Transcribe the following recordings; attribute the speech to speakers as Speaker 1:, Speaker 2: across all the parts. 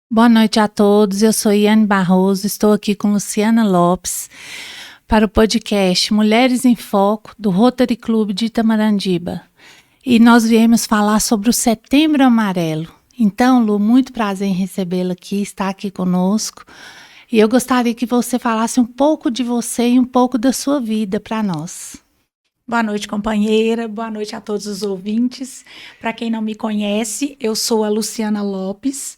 Speaker 1: Boa noite a todos, eu sou Iane Barroso, estou aqui com Luciana Lopes para o podcast Mulheres em Foco do Rotary Clube de Itamarandiba. E nós viemos falar sobre o Setembro Amarelo. Então, Lu, muito prazer em recebê-la aqui, estar aqui conosco. E eu gostaria que você falasse um pouco de você e um pouco da sua vida para nós.
Speaker 2: Boa noite, companheira. Boa noite a todos os ouvintes. Para quem não me conhece, eu sou a Luciana Lopes.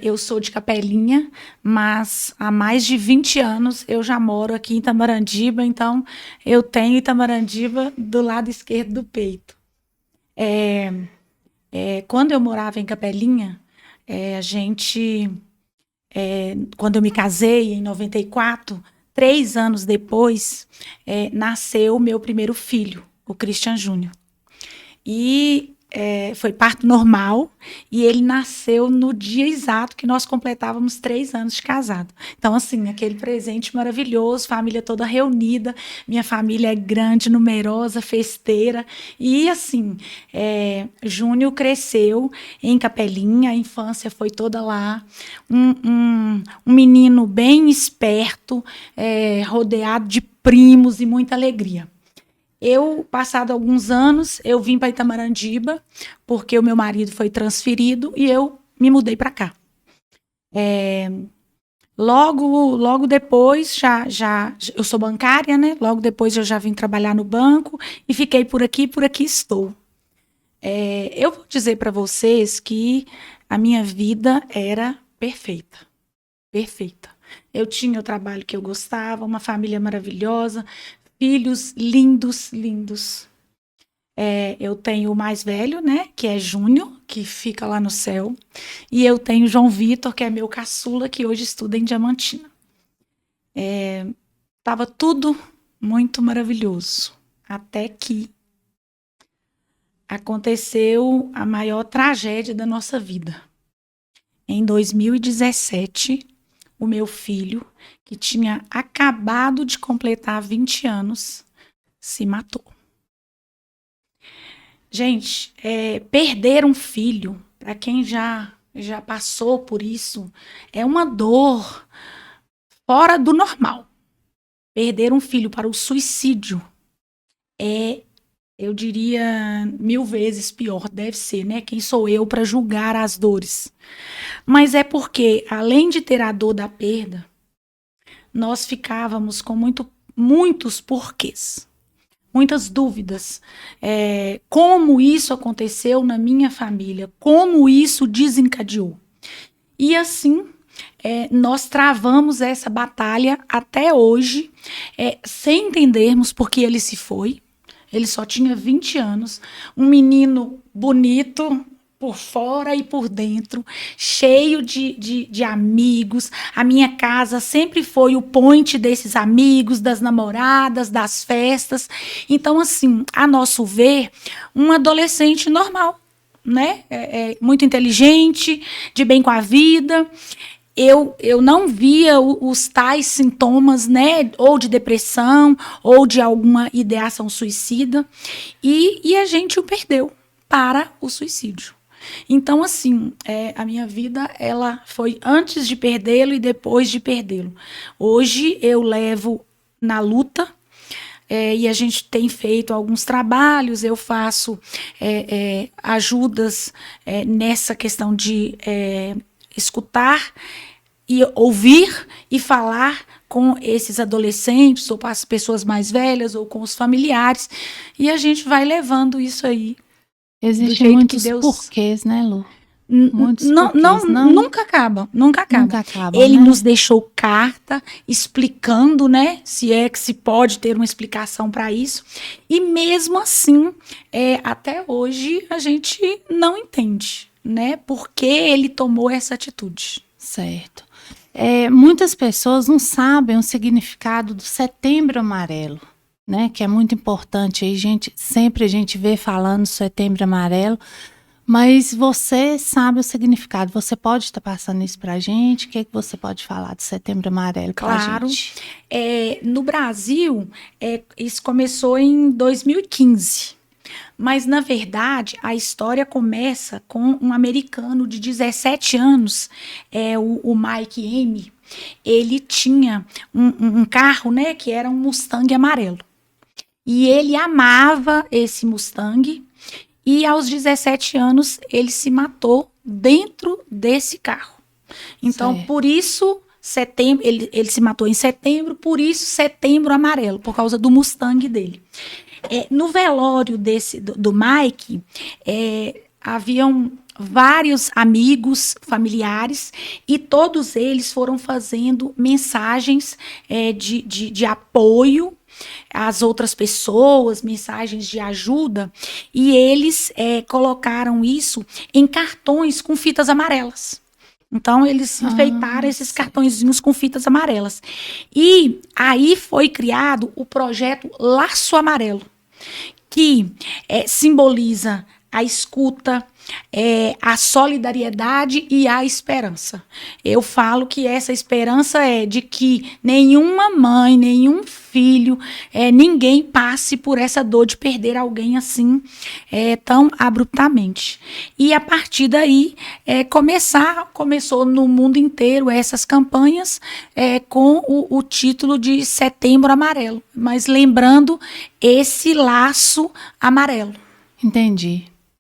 Speaker 2: Eu sou de Capelinha, mas há mais de 20 anos eu já moro aqui em Itamarandiba, então eu tenho Itamarandiba do lado esquerdo do peito. Quando eu morava em Capelinha, quando eu me casei em 94, 3 anos depois, nasceu o meu primeiro filho, o Christian Júnior. E foi parto normal, e ele nasceu no dia exato que nós completávamos 3 anos de casado. Então, assim, aquele presente maravilhoso, família toda reunida, minha família é grande, numerosa, festeira, e assim, Júnior cresceu em Capelinha, a infância foi toda lá, um menino bem esperto, rodeado de primos e muita alegria. Passado alguns anos, eu vim para Itamarandiba, porque o meu marido foi transferido e eu me mudei para cá. Logo depois, eu sou bancária, né? Logo depois eu já vim trabalhar no banco e fiquei por aqui estou. Eu vou dizer para vocês que a minha vida era perfeita. Perfeita. Eu tinha o trabalho que eu gostava, uma família maravilhosa, filhos lindos, lindos. Eu tenho o mais velho, né, que é Júnior, que fica lá no céu. E eu tenho João Vitor, que é meu caçula, que hoje estuda em Diamantina. Tava tudo muito maravilhoso. Até que aconteceu a maior tragédia da nossa vida. Em 2017, o meu filho, que tinha acabado de completar 20 anos, se matou. Gente, perder um filho, para quem já passou por isso, é uma dor fora do normal. Perder um filho para o suicídio eu diria, 1000 vezes pior, deve ser, né? Quem sou eu para julgar as dores? Mas é porque, além de ter a dor da perda, nós ficávamos com muitos porquês. Muitas dúvidas. Como isso aconteceu na minha família? Como isso desencadeou? E assim, nós travamos essa batalha até hoje, sem entendermos por que ele se foi. Ele só tinha 20 anos, um menino bonito, por fora e por dentro, cheio de amigos. A minha casa sempre foi o point desses amigos, das namoradas, das festas. Então, assim, a nosso ver, um adolescente normal, né? Muito inteligente, de bem com a vida. Eu não via os tais sintomas, né, ou de depressão, ou de alguma ideação suicida, e a gente o perdeu para o suicídio. Então, assim, a minha vida, ela foi antes de perdê-lo e depois de perdê-lo. Hoje eu levo na luta, e a gente tem feito alguns trabalhos, eu faço ajudas nessa questão de escutar e ouvir e falar com esses adolescentes, ou com as pessoas mais velhas, ou com os familiares, e a gente vai levando isso aí.
Speaker 1: Existem muitos porquês, né, Lu?
Speaker 2: Nunca acaba. Ele, né, nos deixou carta explicando, né, se é que se pode ter uma explicação para isso, e mesmo assim, até hoje a gente não entende, né, por que ele tomou essa atitude.
Speaker 1: Certo. Muitas pessoas não sabem o significado do Setembro Amarelo, né, que é muito importante. Aí sempre a gente vê falando Setembro Amarelo, mas você sabe o significado. Você pode estar passando isso para a gente? O que você pode falar do Setembro Amarelo para a gente?
Speaker 2: No Brasil, isso começou em 2015. Mas, na verdade, a história começa com um americano de 17 anos, o Mike M. Ele tinha um carro, né, que era um Mustang amarelo. E ele amava esse Mustang. E aos 17 anos, ele se matou dentro desse carro. Então, por isso, setembro, ele se matou em setembro, por isso Setembro Amarelo, por causa do Mustang dele. No velório do Mike, haviam vários amigos, familiares, e todos eles foram fazendo mensagens de apoio às outras pessoas, mensagens de ajuda, e eles colocaram isso em cartões com fitas amarelas. Então, eles enfeitaram esses cartõezinhos com fitas amarelas. E aí foi criado o projeto Laço Amarelo, que simboliza a escuta, a solidariedade e a esperança. Eu falo que essa esperança é de que nenhuma mãe, nenhum filho, ninguém passe por essa dor de perder alguém assim tão abruptamente. E a partir daí começou no mundo inteiro essas campanhas com o título de Setembro Amarelo, mas lembrando esse laço amarelo.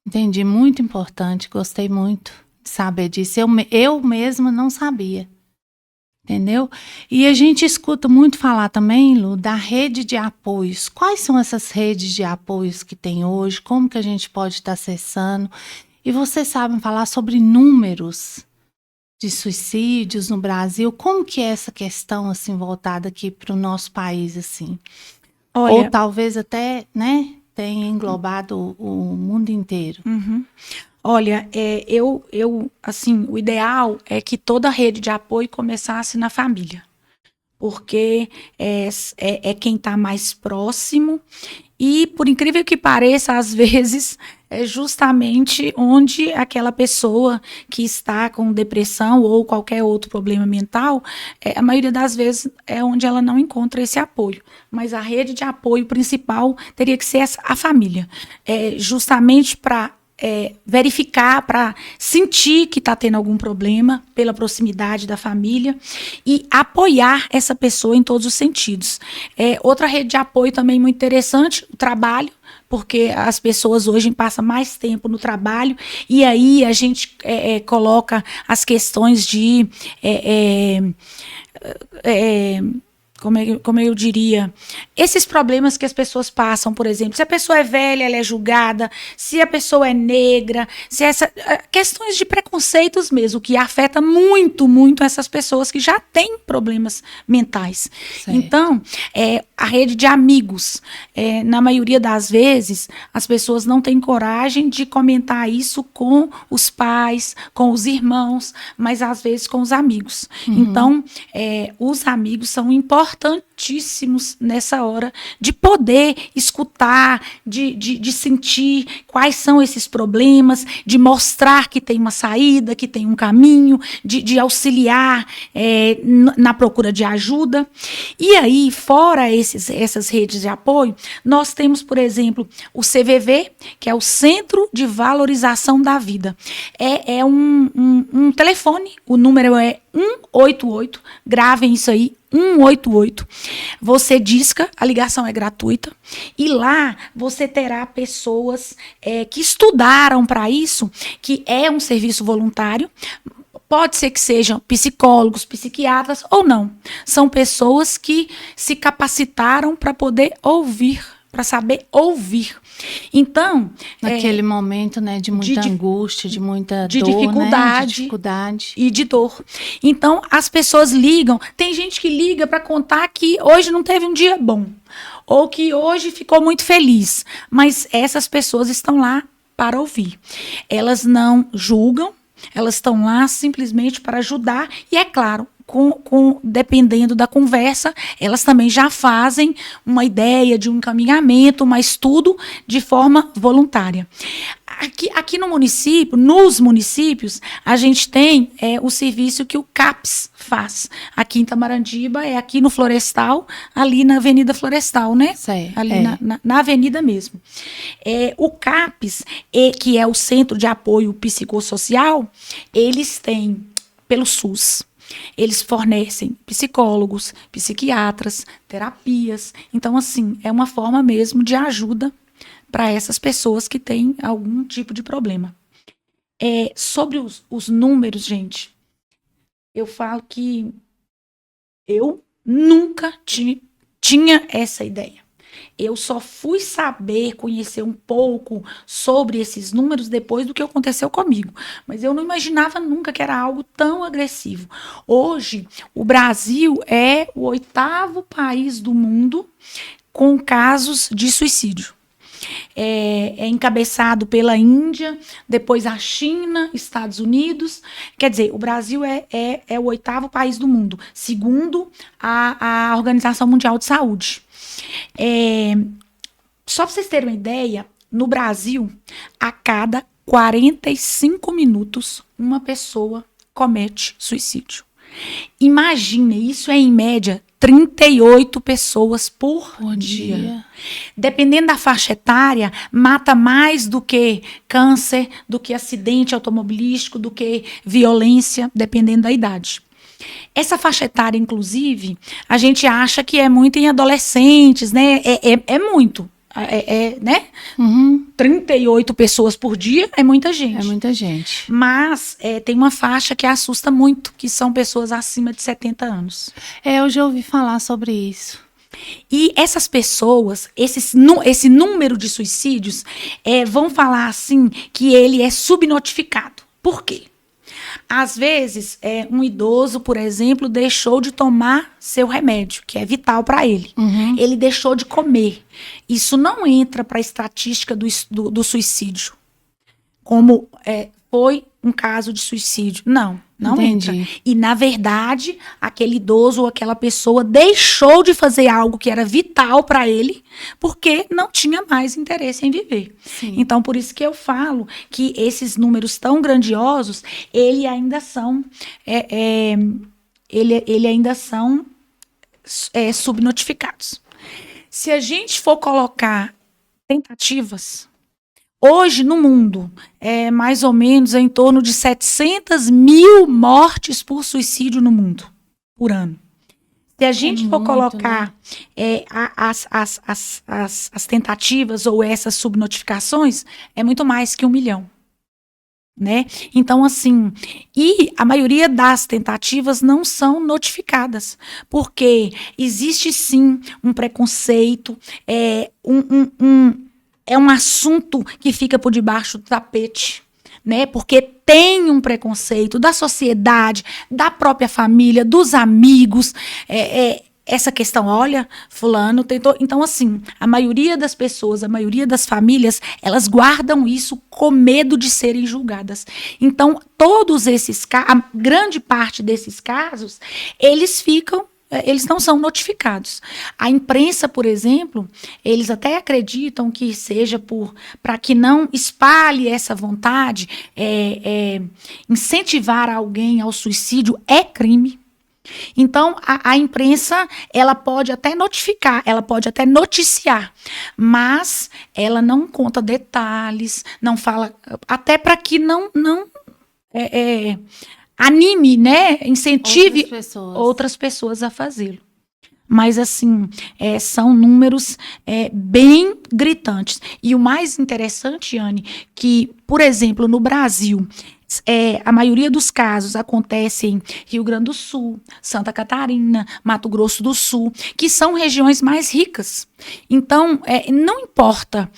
Speaker 1: Entendi, muito importante, gostei muito de saber disso. Eu mesma não sabia, entendeu? E a gente escuta muito falar também, Lu, da rede de apoios. Quais são essas redes de apoios que tem hoje? Como que a gente pode estar acessando? E vocês sabem falar sobre números de suicídios no Brasil? Como que é essa questão, assim, voltada aqui para o nosso país, assim?
Speaker 2: Olha,
Speaker 1: ou talvez até, né, tenha englobado o mundo inteiro.
Speaker 2: Uhum. Olha, assim, o ideal é que toda rede de apoio começasse na família, porque é quem está mais próximo e, por incrível que pareça, às vezes é justamente onde aquela pessoa que está com depressão ou qualquer outro problema mental, a maioria das vezes é onde ela não encontra esse apoio. Mas a rede de apoio principal teria que ser a família, justamente para verificar, para sentir que está tendo algum problema pela proximidade da família e apoiar essa pessoa em todos os sentidos. Outra rede de apoio também muito interessante, o trabalho, porque as pessoas hoje passam mais tempo no trabalho e aí a gente coloca as questões de como eu diria, esses problemas que as pessoas passam, por exemplo, se a pessoa é velha, ela é julgada, se a pessoa é negra, questões de preconceitos mesmo, que afeta muito, muito essas pessoas que já têm problemas mentais. Certo. Então, a rede de amigos, na maioria das vezes, as pessoas não têm coragem de comentar isso com os pais, com os irmãos, mas às vezes com os amigos. Uhum. Então, os amigos são importantíssimos nessa hora de poder escutar, de sentir quais são esses problemas, de mostrar que tem uma saída, que tem um caminho, de auxiliar na procura de ajuda. E aí, fora essas redes de apoio, nós temos, por exemplo, o CVV, que é o Centro de Valorização da Vida. É um telefone, o número é 188, gravem isso aí, 188. Você disca, a ligação é gratuita, e lá você terá pessoas que estudaram para isso, que é um serviço voluntário. Pode ser que sejam psicólogos, psiquiatras ou não. São pessoas que se capacitaram para poder ouvir, para saber ouvir. Então,
Speaker 1: naquele momento, né, de muita angústia, de muita dor,
Speaker 2: dificuldade,
Speaker 1: né, de dificuldade
Speaker 2: e de dor. Então, as pessoas ligam. Tem gente que liga para contar que hoje não teve um dia bom, ou que hoje ficou muito feliz. Mas essas pessoas estão lá para ouvir. Elas não julgam, elas estão lá simplesmente para ajudar. E é claro, dependendo da conversa, elas também já fazem uma ideia de um encaminhamento, mas tudo de forma voluntária. Aqui no município, nos municípios, a gente tem o serviço que o CAPS faz. Aqui em Tamarandiba, é aqui no Florestal, ali na Avenida Florestal, né?
Speaker 1: Certo,
Speaker 2: Ali na avenida mesmo. O CAPS, que é o Centro de Apoio Psicossocial, eles têm, pelo SUS, eles fornecem psicólogos, psiquiatras, terapias. Então, assim, é uma forma mesmo de ajuda para essas pessoas que têm algum tipo de problema. Sobre os números, gente, eu falo que eu nunca tinha essa ideia. Eu só fui saber, conhecer um pouco sobre esses números depois do que aconteceu comigo. Mas eu não imaginava nunca que era algo tão agressivo. Hoje, o Brasil é o 8º país do mundo com casos de suicídio. É encabeçado pela Índia, depois a China, Estados Unidos. Quer dizer, o Brasil é o 8º país do mundo, segundo a Organização Mundial de Saúde. Só para vocês terem uma ideia, no Brasil, a cada 45 minutos, uma pessoa comete suicídio. Imagine, isso é em média 38 pessoas por dia. Dependendo da faixa etária, mata mais do que câncer, do que acidente automobilístico, do que violência, dependendo da idade. Essa faixa etária, inclusive, a gente acha que é muito em adolescentes, né? É muito. Né? 38 pessoas por dia é muita gente.
Speaker 1: É muita gente.
Speaker 2: Mas tem uma faixa que assusta muito, que são pessoas acima de 70 anos.
Speaker 1: Eu já ouvi falar sobre isso.
Speaker 2: E essas pessoas, esse número de suicídios, vão falar assim que ele é subnotificado. Por quê? Às vezes, um idoso, por exemplo, deixou de tomar seu remédio, que é vital para ele. Ele deixou de comer. Isso não entra para a estatística do suicídio, como foi um caso de suicídio. Não
Speaker 1: Entendi.
Speaker 2: entra. E, na verdade, aquele idoso ou aquela pessoa deixou de fazer algo que era vital para ele, porque não tinha mais interesse em viver.
Speaker 1: Sim.
Speaker 2: Então, por isso que eu falo que esses números tão grandiosos, ele ainda são subnotificados. Se a gente for colocar tentativas, hoje no mundo é mais ou menos em torno de 700 mil mortes por suicídio no mundo, por ano. Se a gente for colocar as tentativas ou essas subnotificações, é muito mais que 1 milhão. Né? Então, assim, e a maioria das tentativas não são notificadas, porque existe sim um preconceito, é um assunto que fica por debaixo do tapete, né? Porque tem um preconceito da sociedade, da própria família, dos amigos, essa questão, olha, fulano tentou. Então, assim, a maioria das pessoas, a maioria das famílias, elas guardam isso com medo de serem julgadas. Então, todos esses casos, a grande parte desses casos, eles não são notificados. A imprensa, por exemplo, eles até acreditam que seja para que não espalhe essa vontade, incentivar alguém ao suicídio é crime. Então, a imprensa, ela pode até notificar, ela pode até noticiar, mas ela não conta detalhes, não fala, até para que não anime, né, incentive outras pessoas a fazê-lo. Mas, assim, são números bem gritantes. E o mais interessante, Anne, que, por exemplo, no Brasil, a maioria dos casos acontece em Rio Grande do Sul, Santa Catarina, Mato Grosso do Sul, que são regiões mais ricas. Então, não importa,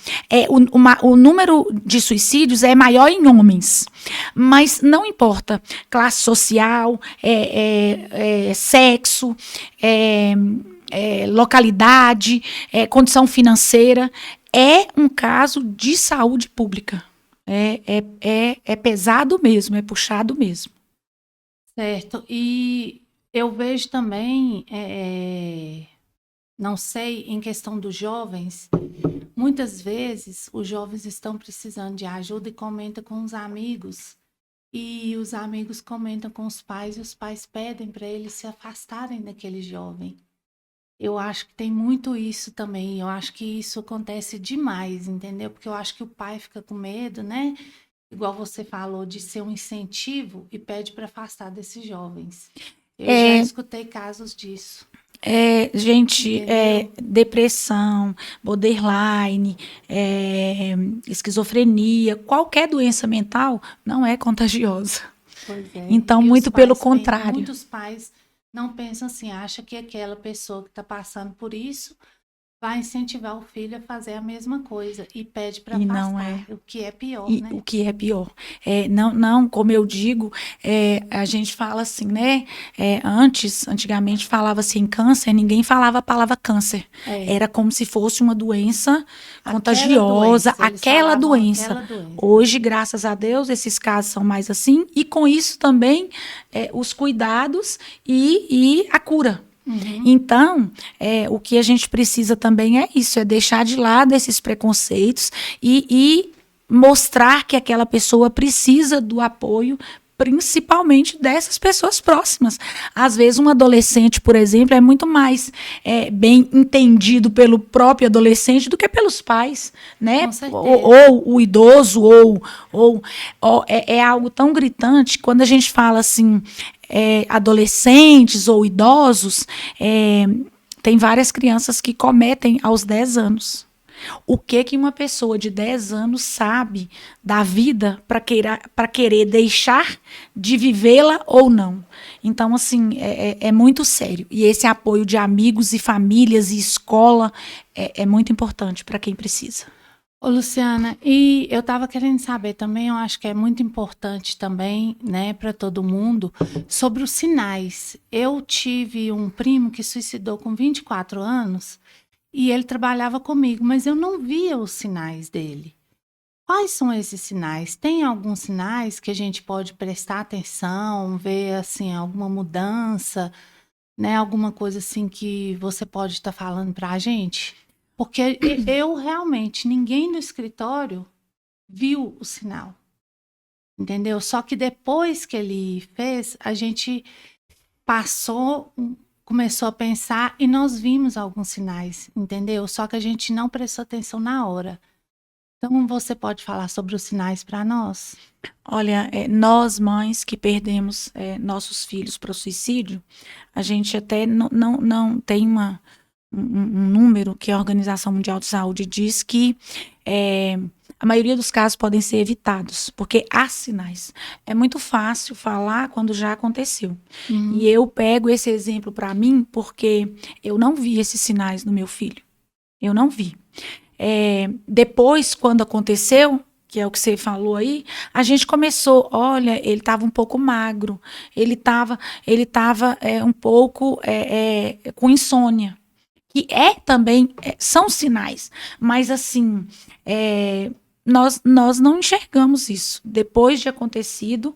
Speaker 2: o número de suicídios é maior em homens, mas não importa classe social, sexo, localidade, condição financeira, é um caso de saúde pública. É pesado mesmo, é puxado mesmo.
Speaker 1: Certo. E eu vejo também, não sei, em questão dos jovens, muitas vezes os jovens estão precisando de ajuda e comentam com os amigos, e os amigos comentam com os pais, e os pais pedem para eles se afastarem daquele jovem. Eu acho que tem muito isso também. Eu acho que isso acontece demais, entendeu? Porque eu acho que o pai fica com medo, né? Igual você falou, de ser um incentivo e pede para afastar desses jovens. Eu já escutei casos disso.
Speaker 2: Gente, depressão, borderline, esquizofrenia, qualquer doença mental não é contagiosa.
Speaker 1: Pois é.
Speaker 2: Então,
Speaker 1: E
Speaker 2: muito
Speaker 1: os
Speaker 2: pelo
Speaker 1: pais
Speaker 2: contrário.
Speaker 1: Muitos pais não pensam assim, acham que aquela pessoa que está passando por isso vai incentivar o filho a fazer a mesma coisa e pede para afastar,
Speaker 2: não é.
Speaker 1: o que é pior,
Speaker 2: E
Speaker 1: né?
Speaker 2: o que é pior. Não, como eu digo, a gente fala assim, né? Antigamente falava assim, câncer, ninguém falava a palavra câncer. Era como se fosse uma doença contagiosa, aquela doença. Hoje, graças a Deus, esses casos são mais assim, e com isso também os cuidados e a cura.
Speaker 1: Uhum.
Speaker 2: Então, o que a gente precisa também é isso, é deixar de lado esses preconceitos e mostrar que aquela pessoa precisa do apoio, principalmente dessas pessoas próximas. Às vezes, um adolescente, por exemplo, é muito mais bem entendido pelo próprio adolescente do que pelos pais, né?
Speaker 1: Com certeza.
Speaker 2: Ou o idoso, ou é algo tão gritante, quando a gente fala assim, adolescentes ou idosos, tem várias crianças que cometem aos 10 anos. O que uma pessoa de 10 anos sabe da vida para querer deixar de vivê-la ou não? Então, assim, é muito sério. E esse apoio de amigos e famílias e escola é muito importante para quem precisa.
Speaker 1: Ô, Luciana, e eu estava querendo saber também, eu acho que é muito importante também, né, para todo mundo, sobre os sinais. Eu tive um primo que suicidou com 24 anos, e ele trabalhava comigo, mas eu não via os sinais dele. Quais são esses sinais? Tem alguns sinais que a gente pode prestar atenção, ver assim alguma mudança, né? Alguma coisa assim que você pode estar falando para a gente? Porque eu realmente, ninguém no escritório viu o sinal, entendeu? Só que depois que ele fez, a gente começou a pensar e nós vimos alguns sinais, entendeu? Só que a gente não prestou atenção na hora. Então, você pode falar sobre os sinais para nós?
Speaker 2: Olha, nós mães que perdemos nossos filhos para o suicídio, a gente até não tem um número que a Organização Mundial de Saúde diz que a maioria dos casos podem ser evitados, porque há sinais. É muito fácil falar quando já aconteceu.
Speaker 1: Uhum.
Speaker 2: E eu pego esse exemplo para mim porque eu não vi esses sinais no meu filho. Eu não vi. Depois, quando aconteceu, que é o que você falou aí, a gente começou, olha, ele estava um pouco magro, ele estava um pouco com insônia. Que também são sinais, mas assim, nós não enxergamos isso. Depois de acontecido,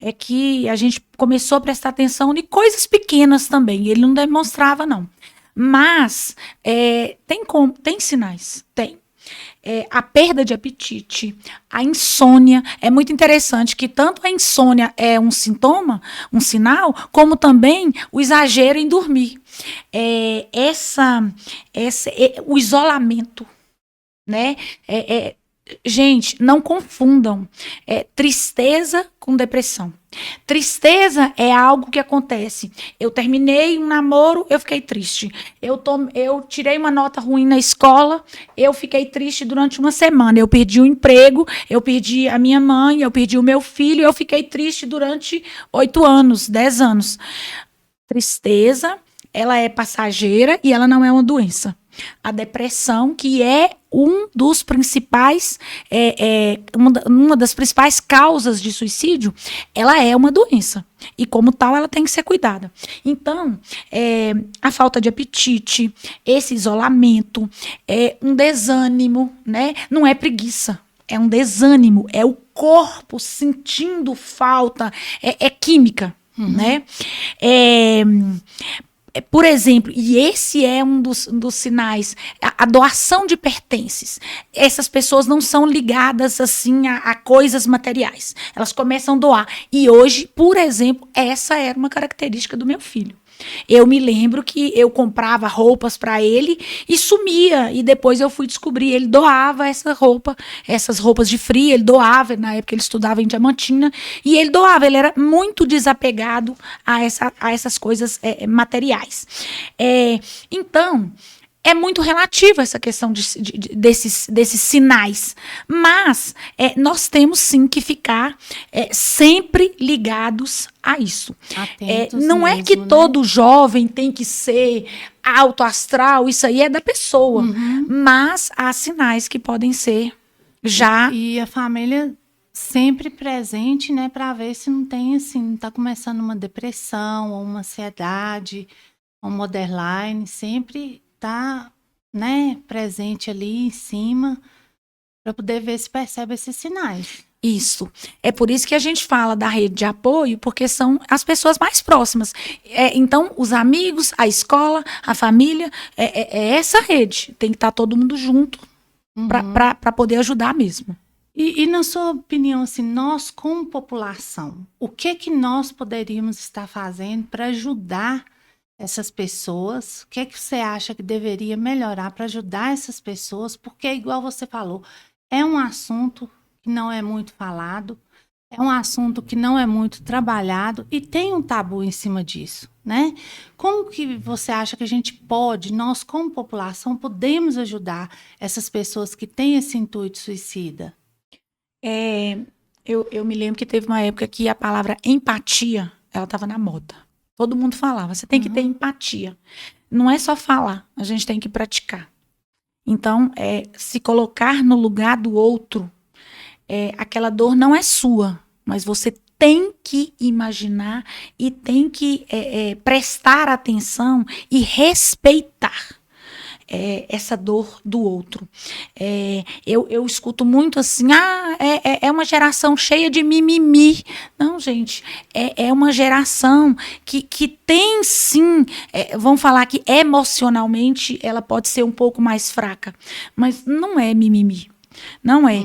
Speaker 2: é que a gente começou a prestar atenção em coisas pequenas também, ele não demonstrava não. Mas tem sinais, tem. A perda de apetite, a insônia, é muito interessante que tanto a insônia é um sintoma, um sinal, como também o exagero em dormir. O isolamento, né? Gente, não confundam tristeza com depressão. Tristeza é algo que acontece. Eu terminei um namoro, eu fiquei triste. Eu tirei uma nota ruim na escola, eu fiquei triste durante uma semana. Eu perdi o emprego, eu perdi a minha mãe, eu perdi o meu filho, eu fiquei triste durante 8 anos, 10 anos. Tristeza, ela é passageira e ela não é uma doença. A depressão, que é um dos principais, uma das principais causas de suicídio, ela é uma doença. E como tal, ela tem que ser cuidada. Então, a falta de apetite, esse isolamento, um desânimo, né? Não é preguiça, é um desânimo, é o corpo sentindo falta, é química, né? Por exemplo, e esse é um dos sinais, a doação de pertences. Essas pessoas não são ligadas assim a coisas materiais. Elas começam a doar. E hoje, por exemplo, essa era uma característica do meu filho. Eu me lembro que eu comprava roupas para ele e sumia. E depois eu fui descobrir, ele doava essas roupas de frio, ele doava, na época ele estudava em Diamantina, e ele doava, ele era muito desapegado a essas coisas materiais. Então, é muito relativo essa questão desses sinais. Mas nós temos sim que ficar sempre ligados a isso. Não é que todo jovem tem que ser alto astral, isso aí é da pessoa. Mas há sinais que podem ser já.
Speaker 1: E a família sempre presente, né, para ver se não tem assim, não está começando uma depressão ou uma ansiedade, um borderline, sempre tá, né, presente ali em cima para poder ver se percebe esses sinais.
Speaker 2: Isso. É por isso que a gente fala da rede de apoio, porque são as pessoas mais próximas. Então, os amigos, a escola, a família, essa rede. Tem que estar todo mundo junto para poder ajudar mesmo.
Speaker 1: E na sua opinião, assim, nós como população, o que nós poderíamos estar fazendo para ajudar essas pessoas? O que você acha que deveria melhorar para ajudar essas pessoas? Porque, igual você falou, é um assunto que não é muito falado, é um assunto que não é muito trabalhado e tem um tabu em cima disso, né? Como que você acha que a gente pode, nós como população, podemos ajudar essas pessoas que têm esse intuito suicida?
Speaker 2: Eu me lembro que teve uma época que a palavra empatia, ela estava na moda. Todo mundo falava, você tem que ter empatia. Não é só falar, a gente tem que praticar. Então, se colocar no lugar do outro, aquela dor não é sua, mas você tem que imaginar e tem que prestar atenção e respeitar essa dor do outro. Eu escuto muito assim, é uma geração cheia de mimimi. Não, gente, é uma geração que tem sim, vamos falar que emocionalmente ela pode ser um pouco mais fraca, mas não é mimimi. Não é.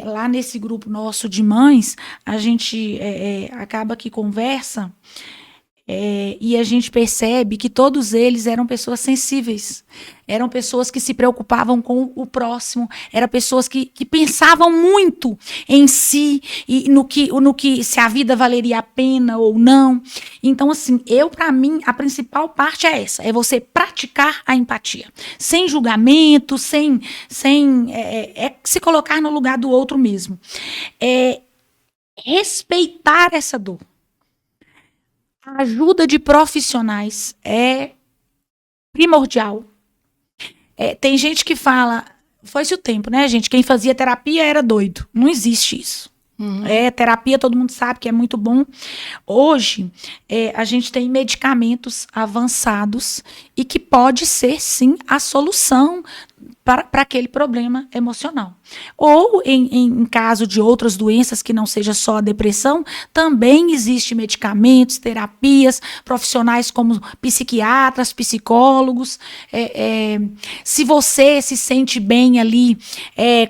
Speaker 2: Lá nesse grupo nosso de mães, a gente acaba que conversa e a gente percebe que todos eles eram pessoas sensíveis. Eram pessoas que se preocupavam com o próximo. Eram pessoas que pensavam muito em si e no que se a vida valeria a pena ou não. Então, assim, para mim, a principal parte é essa. É você praticar a empatia. Sem julgamento, sem se colocar no lugar do outro mesmo. Respeitar essa dor. A ajuda de profissionais é primordial. Tem gente que fala, foi-se o tempo, né, gente? Quem fazia terapia era doido. Não existe isso. Terapia, todo mundo sabe que é muito bom. Hoje, a gente tem medicamentos avançados e que pode ser, sim, a solução para aquele problema emocional. Ou, em caso de outras doenças que não seja só a depressão, também existe medicamentos, terapias, profissionais como psiquiatras, psicólogos. Se você se sente bem ali,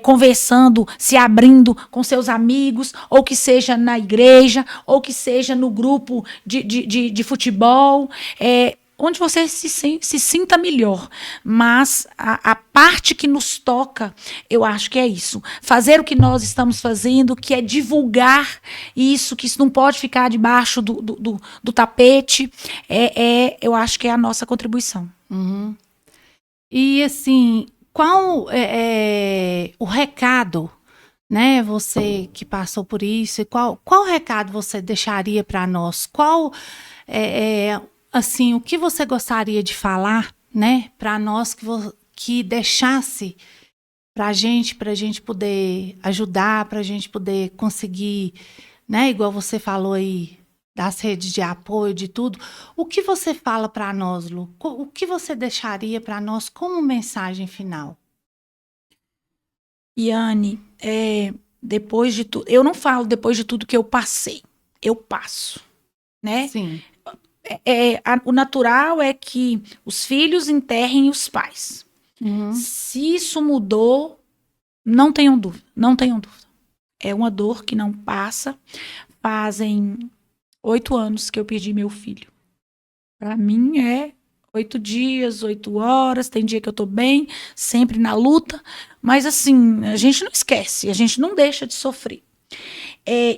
Speaker 2: conversando, se abrindo com seus amigos, ou que seja na igreja, ou que seja no grupo de futebol, onde você se sinta melhor. Mas a parte que nos toca, eu acho que é isso. Fazer o que nós estamos fazendo, que é divulgar isso, que isso não pode ficar debaixo do tapete, eu acho que é a nossa contribuição.
Speaker 1: E, assim, qual o recado, né? Você que passou por isso, qual recado você deixaria para nós? Qual assim, o que você gostaria de falar, né, para nós que deixasse para a gente poder ajudar, para a gente poder conseguir, né, igual você falou aí, das redes de apoio, de tudo. O que você fala para nós, Lu? O que você deixaria para nós como mensagem final?
Speaker 2: Iane, depois de tudo, eu não falo depois de tudo que eu passei, eu passo, né?
Speaker 1: Sim.
Speaker 2: o natural é que os filhos enterrem os pais.
Speaker 1: Uhum.
Speaker 2: Se isso mudou, não tenham dúvida, não tenham dúvida. É uma dor que não passa. Fazem 8 anos que eu perdi meu filho. Para mim é 8 dias, 8 horas, tem dia que eu tô bem, sempre na luta, mas assim, a gente não esquece, a gente não deixa de sofrer.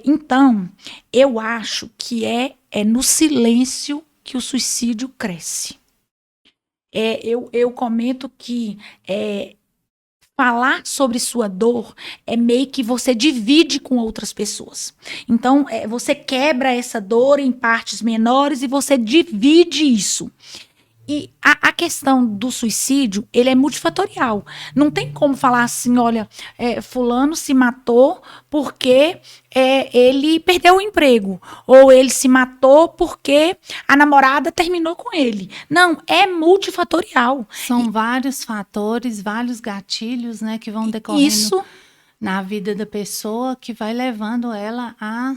Speaker 2: Então, eu acho que é no silêncio que o suicídio cresce. Eu comento que falar sobre sua dor é meio que você divide com outras pessoas. Então, você quebra essa dor em partes menores e você divide isso. E a questão do suicídio, ele é multifatorial. Não tem como falar assim, olha, fulano se matou porque ele perdeu o emprego. Ou ele se matou porque a namorada terminou com ele. Não, é multifatorial.
Speaker 1: São vários fatores, vários gatilhos, né, que vão decorrendo
Speaker 2: Isso
Speaker 1: na vida da pessoa, que vai levando ela a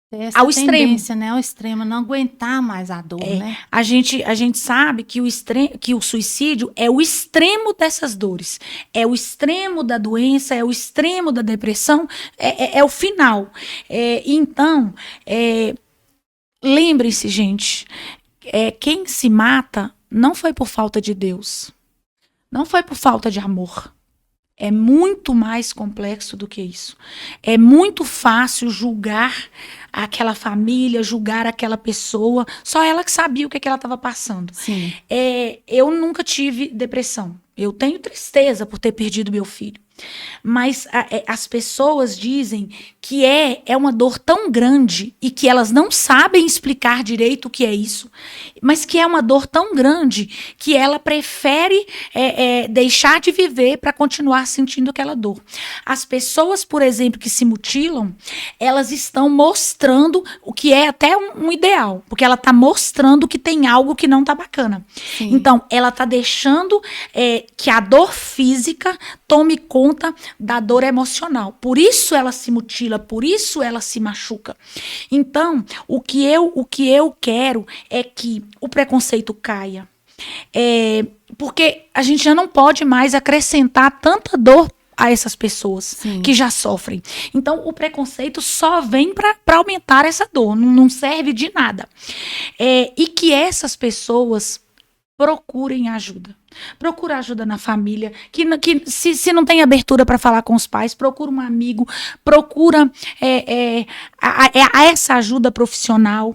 Speaker 1: ter essa
Speaker 2: ao extremo.
Speaker 1: tendência, né, ao extremo, não aguentar mais a dor, né?
Speaker 2: A gente sabe que o suicídio é o extremo dessas dores. É o extremo da doença, é o extremo da depressão, é o final. Então, lembre-se, gente, quem se mata não foi por falta de Deus. Não foi por falta de amor. É muito mais complexo do que isso. É muito fácil julgar aquela família, julgar aquela pessoa. Só ela que sabia o que ela estava passando.
Speaker 1: Sim.
Speaker 2: Eu nunca tive depressão. Eu tenho tristeza por ter perdido meu filho. Mas as pessoas dizem que é uma dor tão grande e que elas não sabem explicar direito o que é isso, mas que é uma dor tão grande que ela prefere deixar de viver para continuar sentindo aquela dor. As pessoas, por exemplo, que se mutilam, elas estão mostrando o que é até um ideal, porque ela está mostrando que tem algo que não está bacana.
Speaker 1: Sim.
Speaker 2: Então, ela está deixando que a dor física tome conta da dor emocional. Por isso ela se mutila, por isso ela se machuca. Então, o que eu quero é que o preconceito caia. Porque a gente já não pode mais acrescentar tanta dor a essas pessoas. Sim. Que já sofrem. Então, o preconceito só vem para aumentar essa dor, não serve de nada. E que essas pessoas procurem ajuda. Procura ajuda na família, que se não tem abertura para falar com os pais, procura um amigo, procura essa ajuda profissional,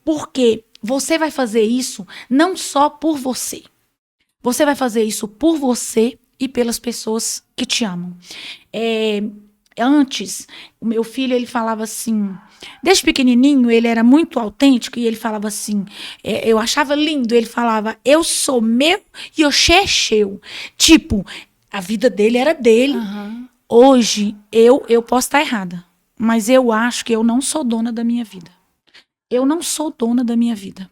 Speaker 2: porque você vai fazer isso não só por você. Você vai fazer isso por você e pelas pessoas que te amam. Antes, o meu filho, ele falava assim, desde pequenininho, ele era muito autêntico e ele falava assim, eu achava lindo, ele falava, eu sou meu e oxê é seu. Tipo, a vida dele era dele.
Speaker 1: Uhum.
Speaker 2: Hoje, eu posso estar errada, mas eu acho que eu não sou dona da minha vida. Eu não sou dona da minha vida.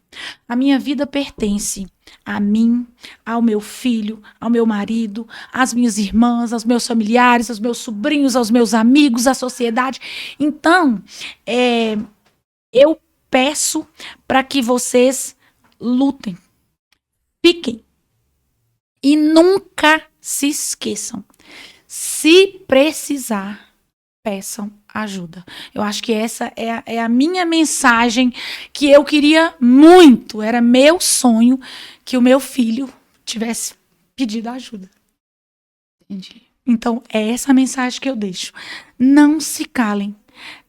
Speaker 2: A minha vida pertence a mim, ao meu filho, ao meu marido, às minhas irmãs, aos meus familiares, aos meus sobrinhos, aos meus amigos, à sociedade. Então, eu peço para que vocês lutem, fiquem e nunca se esqueçam. Se precisar, peçam ajuda. Eu acho que essa é a minha mensagem que eu queria muito. Era meu sonho que o meu filho tivesse pedido ajuda.
Speaker 1: Entendi.
Speaker 2: Então, é essa a mensagem que eu deixo. Não se calem.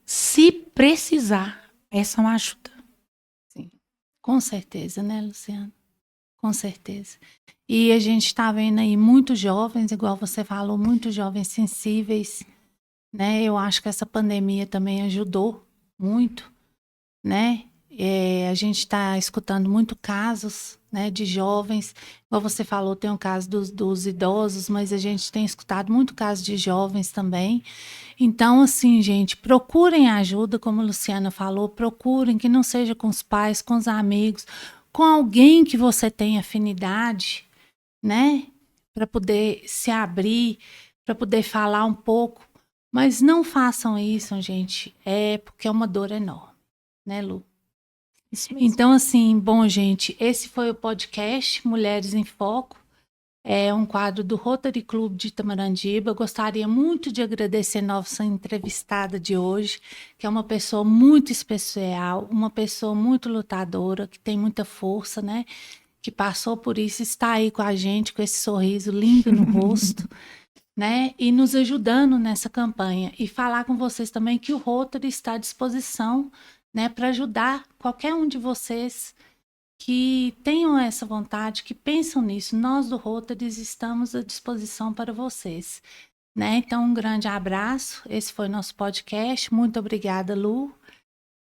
Speaker 2: Se precisar, peçam ajuda.
Speaker 1: Sim. Com certeza, né, Luciana? Com certeza. E a gente está vendo aí muitos jovens, igual você falou, muitos jovens sensíveis, né? Eu acho que essa pandemia também ajudou muito, né? A gente está escutando muito casos, né, de jovens, igual você falou, tem o caso dos idosos, mas a gente tem escutado muito caso de jovens também. Então, assim, gente, procurem ajuda, como a Luciana falou, procurem, que não seja com os pais, com os amigos, com alguém que você tem afinidade, né, para poder se abrir, para poder falar um pouco. Mas não façam isso, gente, porque é uma dor enorme, né, Lu?
Speaker 2: Isso mesmo.
Speaker 1: Então, assim, bom, gente, esse foi o podcast Mulheres em Foco. É um quadro do Rotary Club de Itamarandiba. Eu gostaria muito de agradecer a nossa entrevistada de hoje, que é uma pessoa muito especial, uma pessoa muito lutadora, que tem muita força, né? Que passou por isso, está aí com a gente, com esse sorriso lindo no rosto, né? E nos ajudando nessa campanha. E falar com vocês também que o Rotary está à disposição, né, para ajudar qualquer um de vocês que tenham essa vontade, que pensam nisso. Nós do Rotary estamos à disposição para vocês, né? Então, um grande abraço. Esse foi nosso podcast. Muito obrigada, Lu.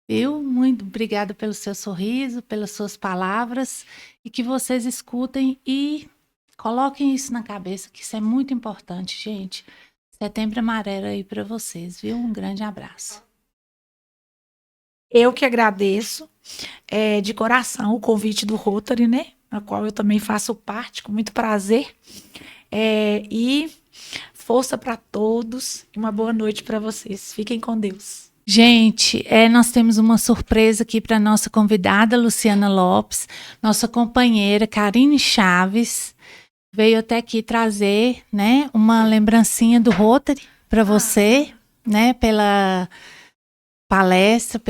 Speaker 1: Eu muito obrigada pelo seu sorriso, pelas suas palavras e que vocês escutem e coloquem isso na cabeça, que isso é muito importante, gente. Setembro Amarelo aí para vocês, viu? Um grande abraço.
Speaker 2: Eu que agradeço de coração o convite do Rotary, né? A qual eu também faço parte, com muito prazer. E força para todos e uma boa noite para vocês. Fiquem com Deus.
Speaker 1: Gente, nós temos uma surpresa aqui para nossa convidada, Luciana Lopes, nossa companheira, Karine Chaves, veio até aqui trazer, né, uma lembrancinha do Rotary para você, né, pela palestra,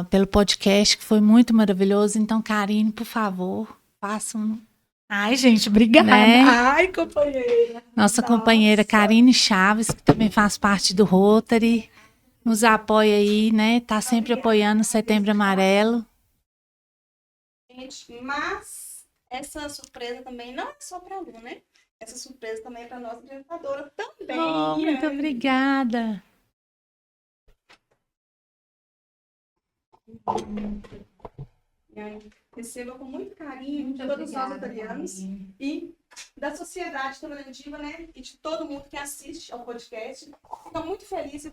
Speaker 1: pelo podcast, que foi muito maravilhoso. Então, Karine, por favor, faça um...
Speaker 2: Ai, gente, obrigada.
Speaker 1: Né?
Speaker 2: Ai, companheira.
Speaker 1: Nossa companheira Karine Chaves, que também faz parte do Rotary, nos apoia aí, né? Tá sempre apoiando o Setembro Amarelo.
Speaker 3: Gente, mas essa surpresa também não é só para a Lu, né? Essa surpresa também é para nossa orientadora também.
Speaker 1: Oh, muito obrigada.
Speaker 3: Receba com muito carinho de todos nós rotarianos e da sociedade Itamarandiba, né? E de todo mundo que assiste ao podcast. Fico muito feliz e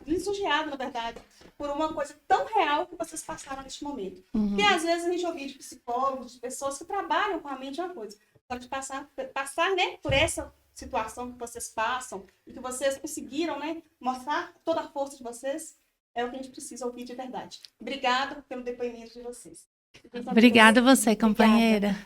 Speaker 3: lisonjeada, na verdade, por uma coisa tão real que vocês passaram neste momento. Porque às vezes a gente ouve de psicólogos, de pessoas que trabalham com a mente uma coisa. Só de passar, né, por essa situação que vocês passam e que vocês conseguiram, né, mostrar toda a força de vocês, é o que a gente precisa ouvir de verdade. Obrigada pelo depoimento de vocês.
Speaker 1: Obrigada a você, companheira.